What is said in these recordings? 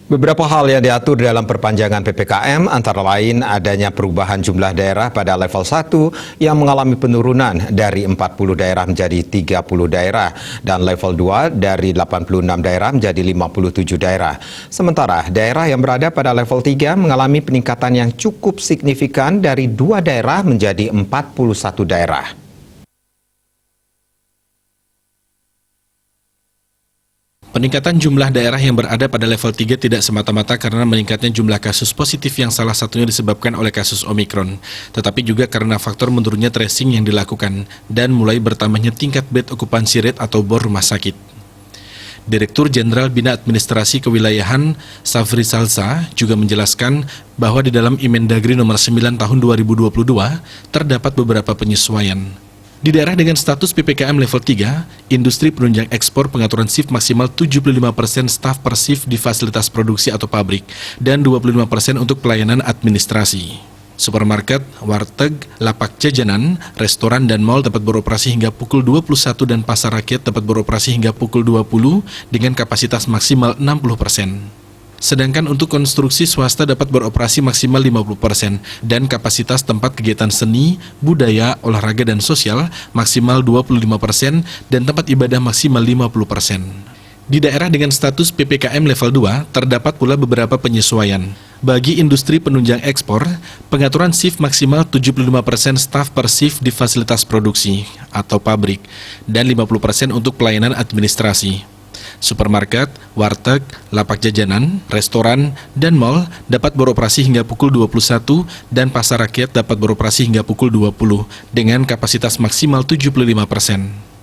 Beberapa hal yang diatur dalam perpanjangan PPKM antara lain adanya perubahan jumlah daerah pada level 1 yang mengalami penurunan dari 40 daerah menjadi 30 daerah dan level 2 dari 86 daerah menjadi 57 daerah. Sementara daerah yang berada pada level 3 mengalami peningkatan yang cukup signifikan dari 2 daerah menjadi 41 daerah. Peningkatan jumlah daerah yang berada pada level 3 tidak semata-mata karena meningkatnya jumlah kasus positif yang salah satunya disebabkan oleh kasus Omikron, tetapi juga karena faktor menurunnya tracing yang dilakukan dan mulai bertambahnya tingkat bed occupancy rate atau bor rumah sakit. Direktur Jenderal Bina Administrasi Kewilayahan Safri Salsa juga menjelaskan bahwa di dalam Imendagri nomor 9 tahun 2022 terdapat beberapa penyesuaian. Di daerah dengan status PPKM level 3, industri penunjang ekspor pengaturan shift maksimal 75% staf per shift di fasilitas produksi atau pabrik dan 25% untuk pelayanan administrasi. Supermarket, warteg, lapak jajanan, restoran dan mal dapat beroperasi hingga pukul 21 dan pasar rakyat dapat beroperasi hingga pukul 20 dengan kapasitas maksimal 60%. Sedangkan untuk konstruksi swasta dapat beroperasi maksimal 50% dan kapasitas tempat kegiatan seni, budaya, olahraga dan sosial maksimal 25% dan tempat ibadah maksimal 50%. Di daerah dengan status PPKM level 2 terdapat pula beberapa penyesuaian. Bagi industri penunjang ekspor, pengaturan shift maksimal 75% staf per shift di fasilitas produksi atau pabrik dan 50% untuk pelayanan administrasi. Supermarket, warteg, lapak jajanan, restoran, dan mal dapat beroperasi hingga pukul 21 dan pasar rakyat dapat beroperasi hingga pukul 20 dengan kapasitas maksimal 75%.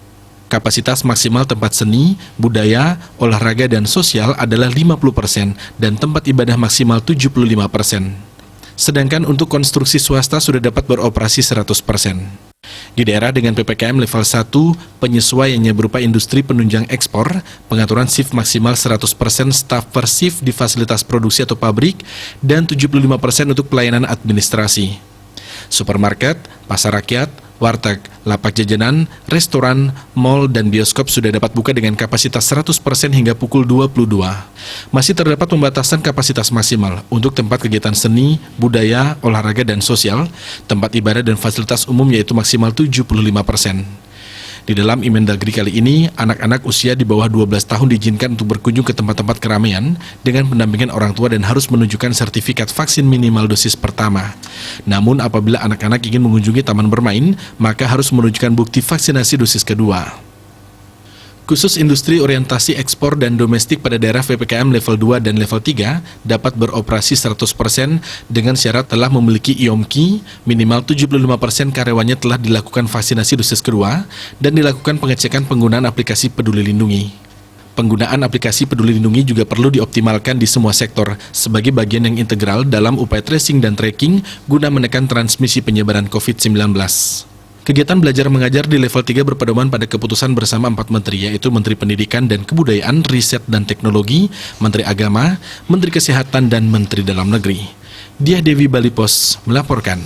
Kapasitas maksimal tempat seni, budaya, olahraga, dan sosial adalah 50% dan tempat ibadah maksimal 75%. Sedangkan untuk konstruksi swasta sudah dapat beroperasi 100%. Di daerah dengan PPKM level 1, penyesuaiannya berupa industri penunjang ekspor, pengaturan shift maksimal 100% staf per shift di fasilitas produksi atau pabrik, dan 75% untuk pelayanan administrasi. Supermarket, pasar rakyat, warteg, lapak jajanan, restoran, mal, dan bioskop sudah dapat buka dengan kapasitas 100% hingga pukul 22. Masih terdapat pembatasan kapasitas maksimal untuk tempat kegiatan seni, budaya, olahraga, dan sosial, tempat ibadah dan fasilitas umum yaitu maksimal 75%. Di dalam Imendagri kali ini, anak-anak usia di bawah 12 tahun diizinkan untuk berkunjung ke tempat-tempat keramaian dengan pendampingan orang tua dan harus menunjukkan sertifikat vaksin minimal dosis pertama. Namun apabila anak-anak ingin mengunjungi taman bermain, maka harus menunjukkan bukti vaksinasi dosis kedua. Khusus industri orientasi ekspor dan domestik pada daerah PPKM level 2 dan level 3 dapat beroperasi 100% dengan syarat telah memiliki IOMKI, minimal 75% karyawannya telah dilakukan vaksinasi dosis kedua, dan dilakukan pengecekan penggunaan aplikasi Peduli Lindungi. Penggunaan aplikasi Peduli Lindungi juga perlu dioptimalkan di semua sektor sebagai bagian yang integral dalam upaya tracing dan tracking guna menekan transmisi penyebaran COVID-19. Kegiatan belajar mengajar di level 3 berpedoman pada keputusan bersama 4 menteri, yaitu Menteri Pendidikan dan Kebudayaan, Riset dan Teknologi, Menteri Agama, Menteri Kesehatan, dan Menteri Dalam Negeri. Diah Dewi Bali Pos melaporkan.